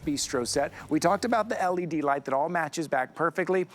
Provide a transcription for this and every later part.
bistro set. We talked about the LED light that all matches back perfectly.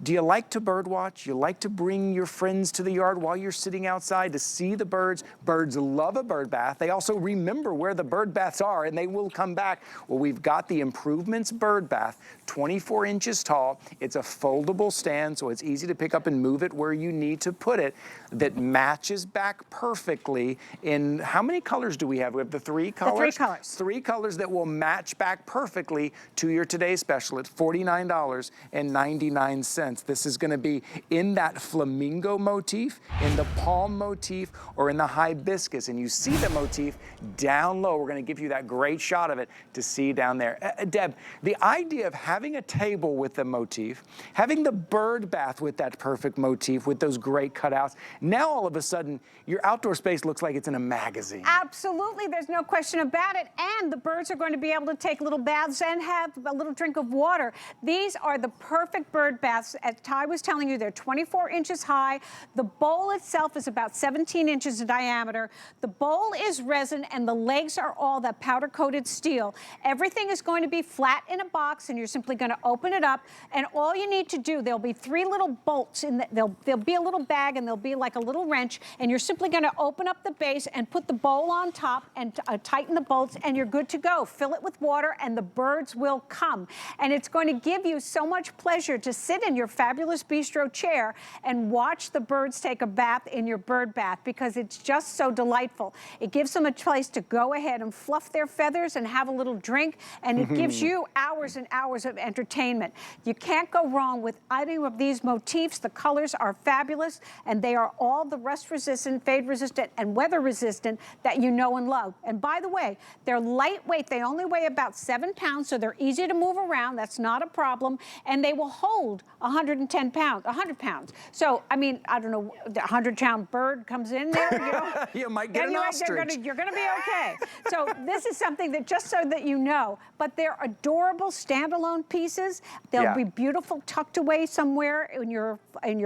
Do you like to bird watch? You like to bring your friends to the yard while you're sitting outside to see the birds? Birds love a bird bath. They also remember where the bird baths are and they will come back. Well, we've got the Improvements bird bath, 24 inches tall. It's a foldable stand, so it's easy to pick up and move it where you need to put it, that matches back perfectly in, how many colors do we have? We have the 3 colors? The 3 colors. 3 colors that will match back perfectly to your today's special at $49.99. This is going to be in that flamingo motif, in the palm motif, or in the hibiscus. And you see the motif down low. We're going to give you that great shot of it to see down there. Deb, the idea of having a table with the motif, having the bird bath with that perfect motif, with those great cutouts, now all of a sudden, your outdoor space looks like it's in a magazine. Absolutely, there's no question about it. And the birds are going to be able to take little baths and have a little drink of water. These are the perfect bird baths. As Ty was telling you, they're 24 inches high. The bowl itself is about 17 inches in diameter. The bowl is resin and the legs are all that powder-coated steel. Everything is going to be flat in a box and you're simply going to open it up. And all you need to do, there'll be 3 little bolts in there'll be a little bag and there'll be like a little wrench, and you're simply going to open up the base and put the bowl on top and tighten the bolts and you're good to go. Fill it with water and the birds will come. And it's going to give you so much pleasure to sit in your fabulous bistro chair and watch the birds take a bath in your bird bath, because it's just so delightful. It gives them a place to go ahead and fluff their feathers and have a little drink, and it gives you hours and hours of entertainment. You can't go wrong with either of these motifs. The colors are fabulous, and they are all the rust resistant, fade resistant, and weather resistant that you know and love. And by the way, they're lightweight. They only weigh about 7 pounds, so they're easy to move around. That's not a problem. And they will hold 110 pounds, 100 pounds. So, I mean, I don't know, the 100-pound bird comes in there, you know. You might get an ostrich. You're gonna be okay. So this is something that, just so that you know, but they're adorable standalone pieces. They'll be beautiful tucked away somewhere in your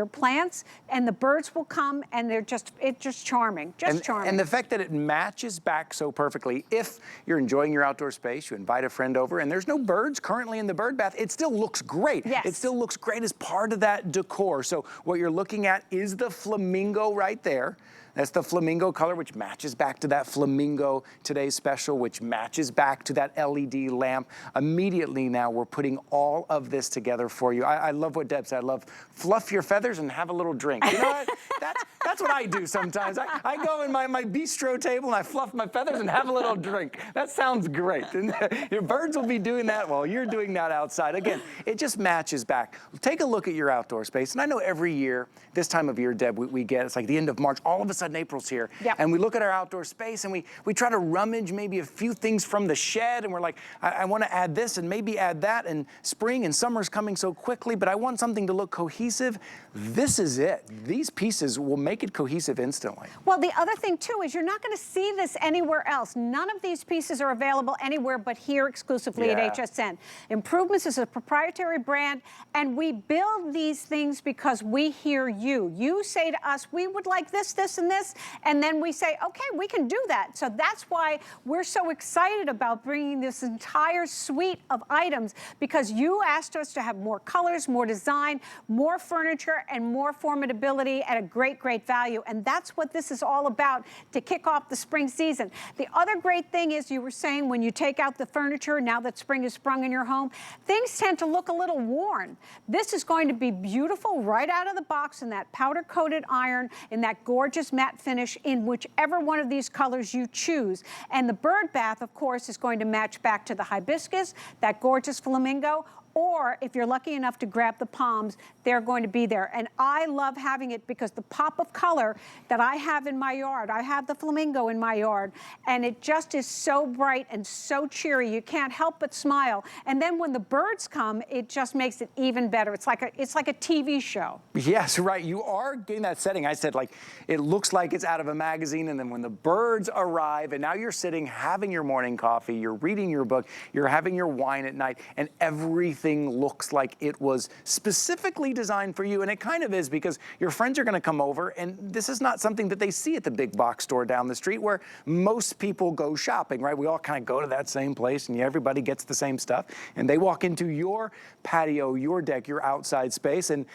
plants, and the birds will come, and it's just charming, charming. And the fact that it matches back so perfectly, if you're enjoying your outdoor space, you invite a friend over, and there's no birds currently in the bird bath, it still looks great. Yes. It still looks great as part of that decor. So what you're looking at is the flamingo right there. That's the flamingo color, which matches back to that flamingo today's special, which matches back to that LED lamp. Immediately now, we're putting all of this together for you. I love what Deb said. I love fluff your feathers and have a little drink. You know what? That's what I do sometimes. I go in my bistro table and I fluff my feathers and have a little drink. That sounds great. And your birds will be doing that while you're doing that outside. Again, it just matches back. Take a look at your outdoor space. And I know every year, this time of year, Deb, we get, it's like the end of March, all of a sudden April's here. Yep. And we look at our outdoor space and we try to rummage maybe a few things from the shed, and we're like, I want to add this and maybe add that, and spring and summer's coming so quickly, but I want something to look cohesive. This is it. These pieces will make it cohesive instantly. Well, the other thing too is you're not going to see this anywhere else. None of these pieces are available anywhere but here exclusively at HSN. Improvements is a proprietary brand, and we build these things because we hear you. You say to us, we would like this, this, and this, and then we say, okay, we can do that. So that's why we're so excited about bringing this entire suite of items, because you asked us to have more colors, more design, more furniture, and more formidability at a great, great value. And that's what this is all about to kick off the spring season. The other great thing is, you were saying, when you take out the furniture, now that spring has sprung in your home, things tend to look a little worn. This is going to be beautiful right out of the box in that powder-coated iron, in that gorgeous matte finish, in whichever one of these colors you choose. And the bird bath, of course, is going to match back to the hibiscus, that gorgeous flamingo, or if you're lucky enough to grab the palms, they're going to be there. And I love having it because the pop of color that I have in my yard, I have the flamingo in my yard, and it just is so bright and so cheery, you can't help but smile. And then when the birds come, it just makes it even better. It's like a TV show. Yes, right. You are getting that setting. I said, like, it looks like it's out of a magazine, and then when the birds arrive, and now you're sitting having your morning coffee, you're reading your book, you're having your wine at night, and everything everything looks like it was specifically designed for you. And it kind of is, because your friends are gonna come over, and this is not something that they see at the big box store down the street where most people go shopping, right? We all kind of go to that same place and everybody gets the same stuff. And they walk into your patio, your deck, your outside space, and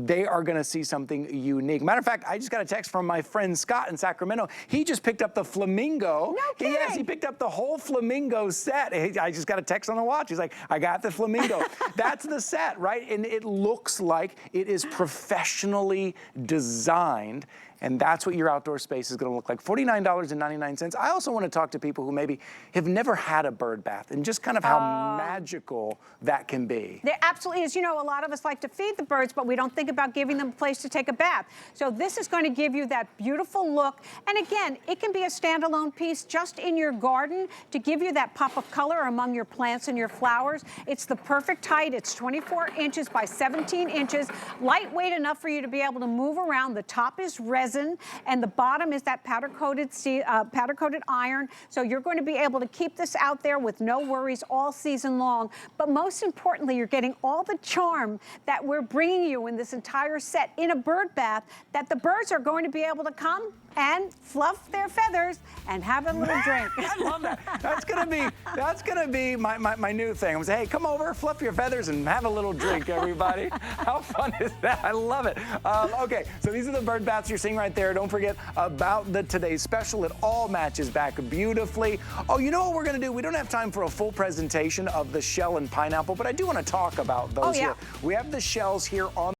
they are gonna see something unique. Matter of fact, I just got a text from my friend Scott in Sacramento. He just picked up the flamingo. No kidding. Yes, he picked up the whole flamingo set. I just got a text on the watch. He's like, I got the flamingo. That's the set, right? And it looks like it is professionally designed. And that's what your outdoor space is gonna look like. $49.99. I also wanna talk to people who maybe have never had a bird bath and just kind of how magical that can be. There absolutely is. You know, a lot of us like to feed the birds, but we don't think about giving them a place to take a bath. So this is going to give you that beautiful look. And again, it can be a standalone piece just in your garden to give you that pop of color among your plants and your flowers. It's the perfect height. It's 24 inches by 17 inches. Lightweight enough for you to be able to move around. The top is resin, and the bottom is that powder-coated iron. So you're going to be able to keep this out there with no worries all season long. But most importantly, you're getting all the charm that we're bringing you in this entire set in a bird bath, that the birds are going to be able to come and fluff their feathers and have a little drink. I love that. That's gonna be my new thing. I'm gonna say, hey, come over, fluff your feathers, and have a little drink, everybody. How fun is that? I love it. Okay, so these are the bird baths you're seeing right there. Don't forget about the today's special. It all matches back beautifully. Oh, you know what we're gonna do? We don't have time for a full presentation of the shell and pineapple, but I do want to talk about those here. We have the shells here on